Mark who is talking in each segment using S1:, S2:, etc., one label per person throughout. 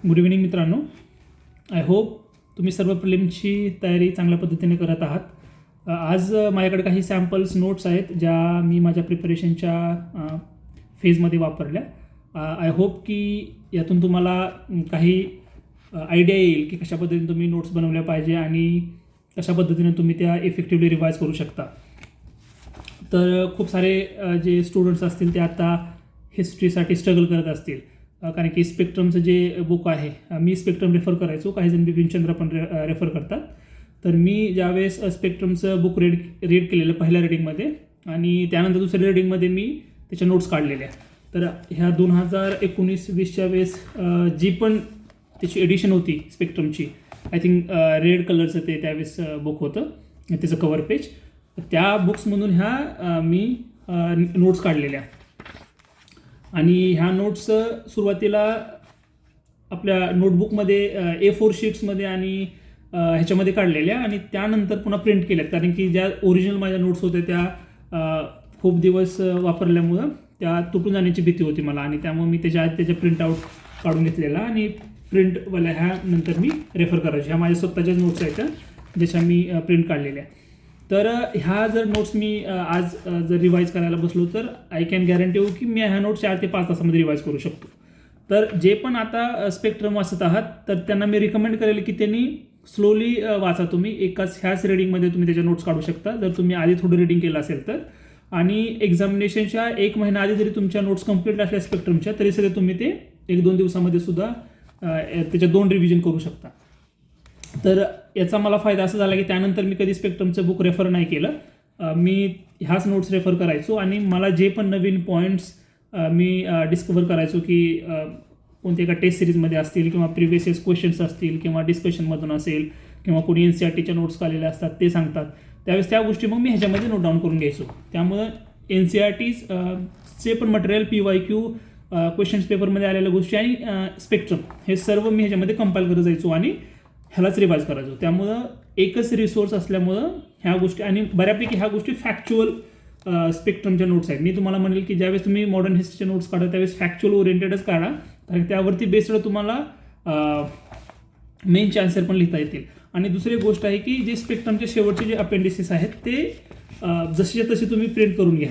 S1: Good evening मित्रांनो. I hope तुम्ही सर्व प्रिलिमची तयारी चांगल्या पद्धतीने करत आहात. आज माझ्याकडे काही सॅम्पल्स नोट्स आहेत ज्या मी माझ्या प्रिपरेशनच्या फेजमध्ये वापरल्या. आय होप की यातून तुम्हाला काही आयडिया येईल की कशा पद्धतीने तुम्ही नोट्स बनवल्या पाहिजे आणि कशा पद्धतीने तुम्ही त्या इफेक्टिव्हली रिवाईज करू शकता. तर खूप सारे जे स्टुडंट्स असतील ते आता हिस्ट्रीसाठी स्ट्रगल करत असतील, कारण की स्पेक्ट्रमचं जे बुक आहे, मी स्पेक्ट्रम रेफर करायचो, काही जण बिपिनचंद्र पण रेफर करतात. तर मी ज्यावेळेस स्पेक्ट्रमचं बुक रीड केलेलं पहिल्या रीडिंगमध्ये आणि त्यानंतर दुसऱ्या रीडिंगमध्ये मी त्याच्या नोट्स काढलेल्या. तर ह्या 2019-20च्या वेळेस जी पण त्याची एडिशन होती स्पेक्ट्रमची, आय थिंक रेड कलरचं ते त्यावेळेस बुक होतं, त्याचं कवर पेज. त्या बुक्समधून ह्या मी नोट्स काढलेल्या आणि ह्या नोट्स सुरुवातीला आपल्या नोटबुकमध्ये A4 शीट्समध्ये आणि ह्याच्यामध्ये काढलेल्या आणि त्यानंतर पुन्हा प्रिंट केल्यात, कारण की ज्या ओरिजिनल माझ्या नोट्स होत्या त्या खूप दिवस वापरल्यामुळं त्या तुटून जाण्याची भीती होती मला, आणि त्यामुळे मी त्याच्या प्रिंटआउट काढून घेतलेला आणि प्रिंटवाल्या ह्या नंतर मी रेफर करायचे. ह्या माझ्या स्वतःच्याच नोट्स आहेत ज्याच्या मी प्रिंट काढलेल्या. तर ह्या जर नोट्स मी आज जर रिवाईज करायला बसलो तर आय कॅन गॅरंटी हो की मी ह्या नोट्स 4 ते 5 तासामध्ये रिवाईज करू शकतो. तर जे पण आता स्पेक्ट्रम वाचत आहात तर त्यांना मी रिकमेंड करेल की त्यांनी स्लोली वाचा. तुम्ही ह्याच रीडिंगमध्ये तुम्ही त्याच्या नोट्स काढू शकता जर तुम्ही आधी थोडं रीडिंग केलं असेल तर. आणि एक्झामिनेशनच्या 1 महिना आधी जरी तुमच्या नोट्स कंप्लीट असल्या स्पेक्ट्रमच्या तरी सगळे तुम्ही ते 1-2 दिवसामध्ये सुद्धा त्याच्या 2 रिव्हिजन करू शकता. तर याचा मला फायदा असा झाला की त्यानंतर मी कधी स्पेक्ट्रमचं बुक रेफर नाही केलं. मी ह्याच नोट्स रेफर करायचो आणि मला जे पण नवीन पॉईंट्स मी डिस्कवर करायचो की कोणत्या एका टेस्ट सिरीजमध्ये असतील किंवा प्रिव्हियस इयर्स क्वेश्चन्स असतील किंवा डिस्कशनमधून असेल किंवा कोणी NCERTच्या नोट्स काढलेल्या असतात ते सांगतात, त्यावेळेस त्या गोष्टी मग मी ह्याच्यामध्ये नोट डाऊन करून घ्यायचो. त्यामुळं NCERTचे पण मटेरियल, PYQ, क्वेश्चन्स पेपरमध्ये आलेल्या गोष्टी आणि स्पेक्ट्रम हे सर्व मी ह्याच्यामध्ये कंपाईल करत जायचो आणि ह्यालाच रिवाईज करायचो. त्यामुळं एकच रिसोर्स असल्यामुळं ह्या गोष्टी, आणि बऱ्यापैकी ह्या गोष्टी फॅक्च्युअल स्पेक्ट्रमच्या नोट्स आहेत. मी तुम्हाला म्हणेल की ज्यावेळेस तुम्ही मॉडर्न हिस्ट्रीच्या नोट्स काढा त्यावेळेस फॅक्च्युअल ओरिएंटेडच काढा, कारण त्यावरती बेस्ड तुम्हाला मेनचे आन्सर पण लिहिता येतील. आणि दुसरी गोष्ट आहे की जे स्पेक्ट्रमचे शेवटचे जे अपेंडिसेस आहेत ते जसे तसे तुम्ही प्रिंट करून घ्या.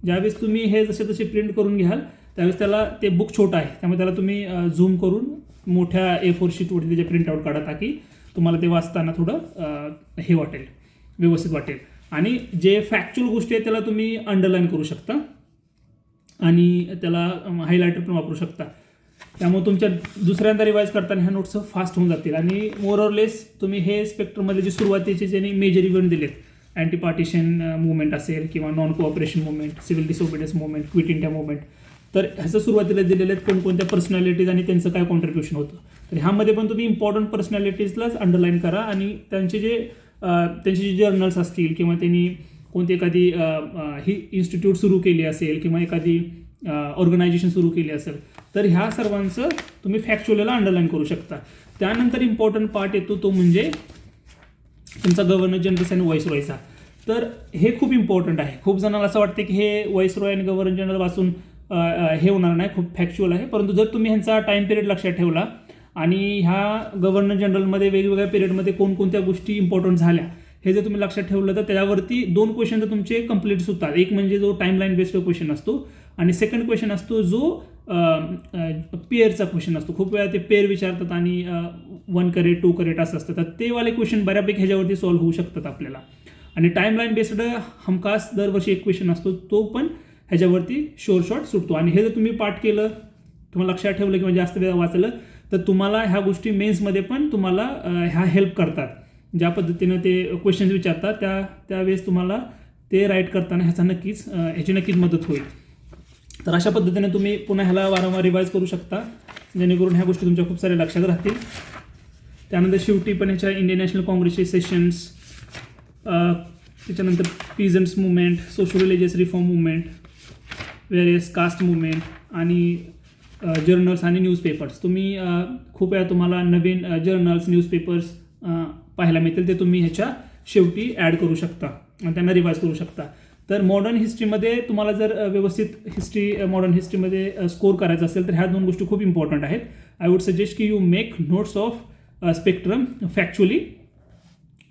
S1: ज्यावेळेस तुम्ही हे जसे तसे प्रिंट करून घ्याल त्यावेळेस त्याला ते बुक छोटं आहे त्यामुळे त्याला तुम्ही झूम करून मोठ्या A4 शीटवरती त्याचे प्रिंटआउट काढा, ताकी तुम्हाला ते वाचताना थोडं हे वाटेल, व्यवस्थित वाटेल. आणि जे फॅक्च्युअल गोष्टी आहेत त्याला तुम्ही अंडरलाईन करू शकता आणि त्याला हायलायटर पण वापरू शकता. त्यामुळे तुमच्या दुसऱ्यांदा रिवाईज करताना ह्या नोट्स फास्ट होऊन जातील. आणि मोर ऑर लेस तुम्ही हे स्पेक्ट्रममध्ये जे सुरुवातीचे ज्यांनी मेजर इव्हेंट दिलेत, अँटी पार्टिशन मुवमेंट असेल किंवा non cooperation movement, civil disobedience movement, quit India movement, तर ह्याचं सुरुवातीला दिलेले आहेत कोणकोणत्या पर्सनॅलिटीज आणि त्यांचं काय कॉन्ट्रीब्युशन होतं. तर ह्यामध्ये पण तुम्ही इम्पॉर्टंट पर्सनॅलिटीजलाच अंडरलाईन करा आणि त्यांचे जे जर्नल्स असतील किंवा त्यांनी कोणती एखादी ही इन्स्टिट्यूट सुरू केली असेल किंवा एखादी ऑर्गनायझेशन सुरू केली असेल तर ह्या सर्वांचं तुम्ही फॅक्च्युअलला अंडरलाईन करू शकता. त्यानंतर इम्पॉर्टंट पार्ट येतो तो म्हणजे तुमचा गव्हर्नर जनरल्स आणि व्हाईसरॉयचा. तर हे खूप इम्पॉर्टंट आहे. खूप जणांना असं वाटतं की हे व्हाईसरॉय आणि गव्हर्नर जनरल वाचून हे होणार नाही, खूप फॅक्च्युअल आहे. परंतु जर तुम्ही ह्यांचा टाईम पिरियड लक्षात ठेवला आणि ह्या गव्हर्नर जनरलमध्ये वेगवेगळ्या पिरियडमध्ये कोणकोणत्या गोष्टी इम्पॉर्टंट झाल्या हे जर तुम्ही लक्षात ठेवलं तर त्याच्यावरती 2 क्वेश्चन तर तुमचे कंप्लीट होतात. एक म्हणजे जो टाईमलाईन बेस्ड क्वेश्चन असतो आणि सेकंड क्वेश्चन असतो जो पेअरचा क्वेश्चन असतो. खूप वेळा ते पेअर विचारतात आणि 1 करेक्ट 2 करेक्ट असं असतं, तर ते वाले क्वेश्चन बऱ्यापैकी ह्याच्यावरती सॉल्व्ह होऊ शकतात आपल्याला. आणि टाईमलाईन बेस्ड हमखास दरवर्षी एक क्वेश्चन असतो, तो पण ह्याच्यावरती शॉर्ट सुटतो. आणि हे जर तुम्ही पाठ केलं, तुम्हाला लक्षात ठेवलं किंवा जास्त वेळा वाचलं तर तुम्हाला ह्या गोष्टी मेन्समध्ये पण तुम्हाला ह्या हेल्प करतात. ज्या पद्धतीनं ते क्वेश्चन्स विचारतात त्यावेळेस तुम्हाला ते राईट करताना ह्याची नक्कीच मदत होईल. तर अशा पद्धतीने तुम्ही पुन्हा ह्याला वारंवार रिवाईज करू शकता जेणेकरून ह्या गोष्टी तुमच्या खूप साऱ्या लक्षात राहतील. त्यानंतर शेवटी पण ह्याच्या इंडियन नॅशनल काँग्रेसचे सेशन्स, त्याच्यानंतर peasants movement, social religious reform movement, various caste movement आणि जर्नल्स आणि न्यूजपेपर्स. तुम्ही खूप वेळा तुम्हाला नवीन जर्नल्स, न्यूजपेपर्स पाहायला मिळतील, ते तुम्ही ह्याच्या शेवटी ॲड करू शकता आणि त्यांना रिवाईज करू शकता. तर मॉडर्न हिस्ट्रीमध्ये तुम्हाला जर व्यवस्थित मॉडर्न हिस्ट्रीमध्ये स्कोर करायचा असेल तर ह्या 2 गोष्टी खूप इम्पॉर्टंट आहेत. आय वुड सजेस्ट की you make notes of spectrum factually,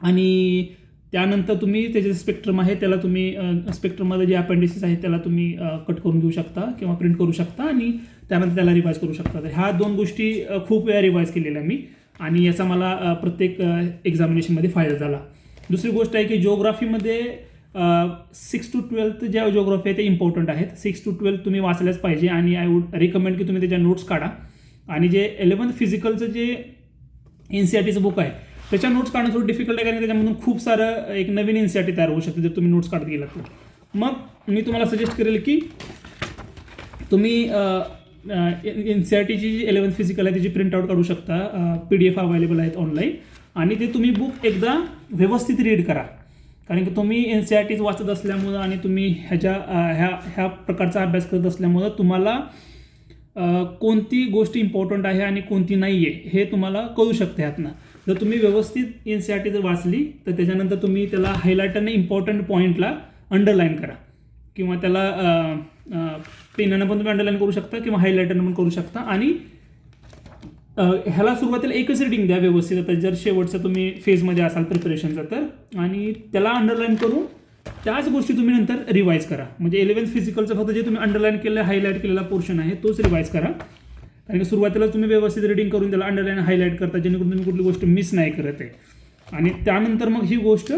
S1: आणि त्यानंतर तुम्ही त्याचे स्पेक्ट्रम आहे त्याला तुम्ही स्पेक्ट्रममध्ये जे अपेंडिसेस आहेत त्याला तुम्ही कट करून घेऊ शकता किंवा प्रिंट करू शकता आणि त्यानंतर त्याला रिवाईज करू शकता. तर ह्या 2 गोष्टी खूप वेळा रिवाईज केलेल्या मी, आणि याचा मला प्रत्येक एक्झामिनेशनमध्ये फायदा झाला. दुसरी गोष्ट आहे की जिओग्राफीमध्ये 6 to 12 ज्या जिओग्राफी आहे ते इम्पॉर्टंट आहेत. 6 to 12 तुम्ही वाचल्याच पाहिजे, आणि आय वुड रिकमेंड की तुम्ही त्याच्या नोट्स काढा. आणि जे 11th फिजिकलचं जे NCERTचं बुक आहे त्याच्या नोट्स काढणं थोडं डिफिकल्ट आहे, कारण त्याच्यामधून खूप सारं एक नवीन NCERT तयार होऊ शकते जर तुम्ही नोट्स काढत गेलात तर. मग मी तुम्हाला सजेस्ट करेल की तुम्ही NCERTची जी 11th फिजिकल आहे त्याची प्रिंटआउट काढू शकता. PDF अवेलेबल आहेत ऑनलाईन, आणि ते तुम्ही बुक एकदा व्यवस्थित रीड करा, कारण की तुम्ही NCERT वाचत असल्यामुळं आणि तुम्ही ह्या प्रकारचा अभ्यास करत असल्यामुळं तुम्हाला कोणती गोष्ट इम्पॉर्टंट आहे आणि कोणती नाही आहे हे तुम्हाला कळू शकते ह्यातनं. जर तुम्ही व्यवस्थित NCERT जर वाचली तर त्याच्यानंतर तुम्ही त्याला हायलायटरने इम्पॉर्टंट पॉईंटला अंडरलाईन करा, किंवा त्याला पेनानं पण तुम्ही अंडरलाईन करू शकता किंवा हायलायटरनं पण करू शकता. आणि ह्याला सुरुवातीला एकच रिडिंग द्या व्यवस्थित, आता जर शेवटचं तुम्ही फेजमध्ये असाल प्रिपरेशनचा तर, आणि त्याला अंडरलाईन करून त्याच गोष्टी तुम्ही नंतर रिवाईज करा. म्हणजे 11th फिजिकलचं फक्त जे तुम्ही अंडरलाईन केलं हायलाईट केलेला पोर्शन आहे तोच रिवाईज करा, कारण की सुरुवातीला तुम्ही व्यवस्थित रिडिंग करून त्याला अंडरलाईन हायलाईट करता, जेणेकरून तुम्ही कुठली गोष्ट मिस नाही करत आहे. आणि त्यानंतर मग ही गोष्ट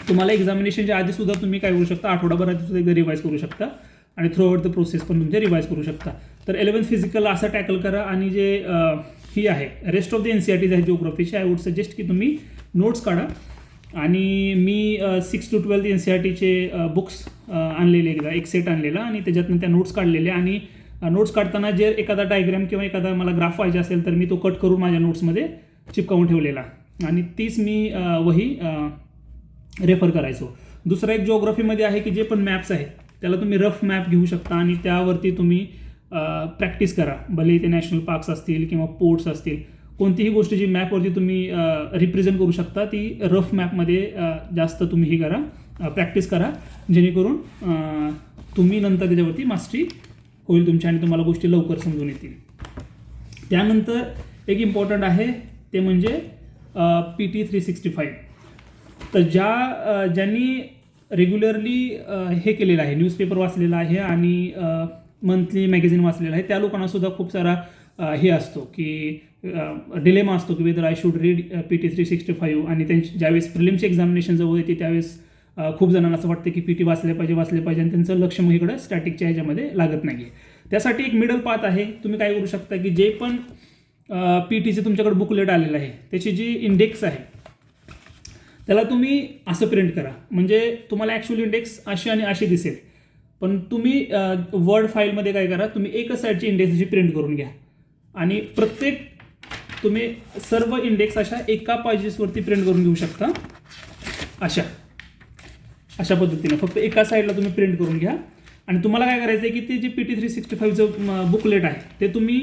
S1: तुम्हाला एक्झामिनेशनच्या आधीसुद्धा तुम्ही काय करू शकता, आठवडाभर आधीसुद्धा एकदा रिवाईज करू शकता, आणि थ्रू आउट द प्रोसेस पण तुमचे रिवाईज करू शकता. तर 11th फिजिकल असं टॅकल करा. आणि जे ही आहे रेस्ट ऑफ द NCERTज आहे जिओग्राफीचे, आय वुड सजेस्ट की तुम्ही नोट्स काढा. आणि मी 6 to 12 NCERTचे बुक्स आणलेले, एक सेट आणलेला, आणि त्याच्यातनं त्या नोट्स काढलेल्या. आणि नोट्स काढताना जे एखादा डायग्राम किंवा एखादा मला ग्राफ पाहिजे असेल तर मी तो कट करून माझ्या नोट्समध्ये चिपकावून ठेवलेला, आणि तीच मी वही रेफर करायचो. दुसरा एक जिओग्राफीमध्ये आहे की जे पण मॅप्स आहेत त्याला तुम्ही रफ मॅप घेऊ शकता, आणि त्यावरती तुम्ही प्रॅक्टिस करा. भले ते नॅशनल पार्क्स असतील किंवा पोर्ट्स असतील, कोणतीही गोष्ट जी मॅपवरती तुम्ही रिप्रेझेंट करू शकता ती रफ मॅपमध्ये जास्त तुम्ही ही करा, प्रॅक्टिस करा, जेणेकरून तुम्ही नंतर त्याच्यावरती मास्टरी होईल तुमची आणि तुम्हाला गोष्टी लवकर समजून येतील. त्यानंतर एक इम्पॉर्टंट आहे ते म्हणजे PT 365. तर ज्यांनी रेग्युलरली हे केलेलं आहे, न्यूजपेपर वाचलेला आहे आणि मंथली मॅगझिन वाचलेला आहे, त्या लोकांनासुद्धा खूप सारा हे असतो की डिलेमा असतो की whether I should read PT 365. आणि त्यांची ज्यावेळेस प्रिलिम्सची एक्झामिनेशन जवळ येते त्यावेळेस खूप जणांना असं वाटतं की PT वाचले पाहिजे, आणि त्यांचं लक्ष मग इकडं स्टॅटिकच्या ह्याच्यामध्ये लागत नाही आहे. त्यासाठी एक मिडल पाथ आहे. तुम्ही काय करू शकता की जे पण PTचे तुमच्याकडे बुकलेट आलेलं आहे त्याची जी इंडेक्स आहे त्याला तुम्ही असं प्रिंट करा, म्हणजे तुम्हाला ॲक्च्युअल इंडेक्स अशी आणि अशी दिसेल, पण तुम्ही वर्ड फाईलमध्ये काय करा, तुम्ही एकच साईडची इंडेक्स अशी प्रिंट करून घ्या, आणि प्रत्येक तुम्ही सर्व इंडेक्स अशा एका पेजेसवरती प्रिंट करून घेऊ शकता. अशा पद्धतीनं फक्त एका साईडला तुम्ही प्रिंट करून घ्या. आणि तुम्हाला काय करायचं आहे की ते जे PT 365चं बुकलेट आहे ते तुम्ही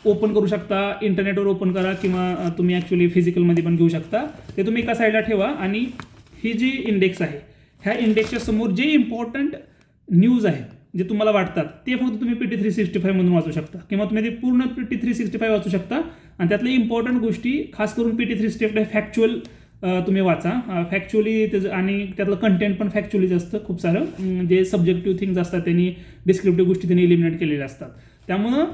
S1: ओपन करू शकता, इंटरनेटवर ओपन करा, किंवा तुम्ही ॲक्च्युली फिजिकलमध्ये पण घेऊ शकता. ते तुम्ही एका साईडला ठेवा, आणि ही जी इंडेक्स आहे ह्या इंडेक्सच्या समोर जे इम्पॉर्टंट न्यूज आहेत जे तुम्हाला वाटतात ते फक्त तुम्ही PT 365 मधून वाचू शकता, किंवा तुम्ही ते पूर्ण PT 365 वाचू शकता. आणि त्यातल्या इम्पॉर्टंट गोष्टी खास करून PT 365 फॅक्च्युअल तुम्ही वाचा, फॅक्च्युअली त्याचं, आणि त्यातलं कंटेंट पण फॅक्च्युअलीच असतं खूप सारं. जे सब्जेक्टिव्ह थिंग्स असतात त्यांनी डिस्क्रिप्टिव्ह गोष्टी त्यांनी एलिमिनेट केलेल्या असतात. त्यामुळं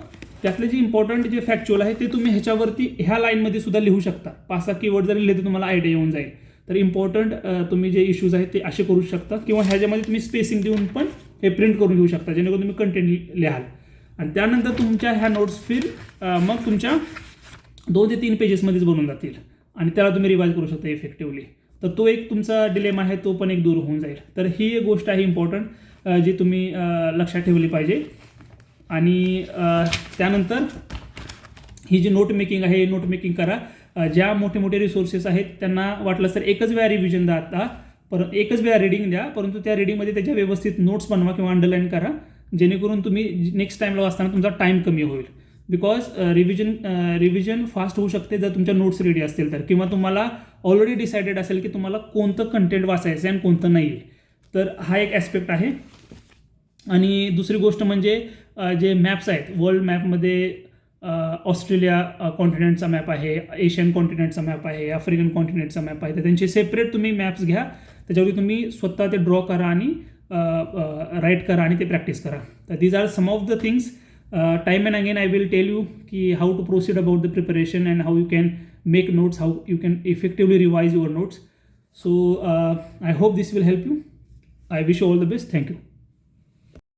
S1: त्यातले जे इम्पॉर्टंट जे फॅक्च्युअल आहे ते तुम्ही ह्याच्यावरती ह्या लाईनमध्ये सुद्धा लिहू शकता. 5-6 कीवर्ड जरी लिहिले तर तुम्हाला आयडिया येऊन जाईल. तर इम्पॉर्टंट तुम्ही जे इश्यूज आहेत ते असे करू शकता, किंवा ह्याच्यामध्ये तुम्ही स्पेसिंग देऊन पण हे प्रिंट करून घेऊ शकता, जेणेकरून तुम्ही कंटेंट लिहाल. आणि त्यानंतर तुमच्या ह्या नोट्स मग तुमच्या 2 ते 3 पेजेसमध्येच बनून जातील, आणि त्याला तुम्ही रिवाईज करू शकता इफेक्टिव्हली. तर तो एक तुमचा डिलेमा आहे तो पण एक दूर होऊन जाईल. तर ही एक गोष्ट आहे इम्पॉर्टंट जी तुम्ही लक्षात ठेवली पाहिजे. आणि त्यानंतर ही जी नोट मेकिंग आहे नोट मेकिंग करा. ज्या मोठे मोठे रिसोर्सेस आहेत त्यांना वाटलं तर एकच वेळा रिव्हिजन द्या, एकच वेळा रिडिंग द्या, परंतु त्या रिडिंगमध्ये त्याच्या व्यवस्थित नोट्स बनवा किंवा अंडरलाईन करा, जेणेकरून तुम्ही नेक्स्ट टाईमला वाचताना तुमचा टाईम कमी होईल. बिकॉज रिव्हिजन फास्ट होऊ शकते जर तुमच्या नोट्स रेडी असतील तर, किंवा तुम्हाला ऑलरेडी डिसाइडेड असेल की तुम्हाला कोणतं कंटेंट वाचायचं आहे आणि कोणतं नाही आहे. तर हा एक ॲस्पेक्ट आहे. आणि दुसरी गोष्ट म्हणजे जे मॅप्स आहेत, वर्ल्ड मॅपमध्ये ऑस्ट्रेलिया कॉन्टिनेंटचा मॅप आहे, एशियन कॉन्टिनेंटचा मॅप आहे, आफ्रिकन कॉन्टिनेंटचा मॅप आहे. तर त्यांचे सेपरेट तुम्ही मॅप्स घ्या, त्याच्यावरती तुम्ही स्वतः ते ड्रॉ करा आणि राईट करा आणि ते प्रॅक्टिस करा. तर these are some of the things. Time and again I will tell you की how to proceed about the preparation and how you can make notes, how you can effectively revise your notes. So I hope this will help you. I wish you all the best. Thank you.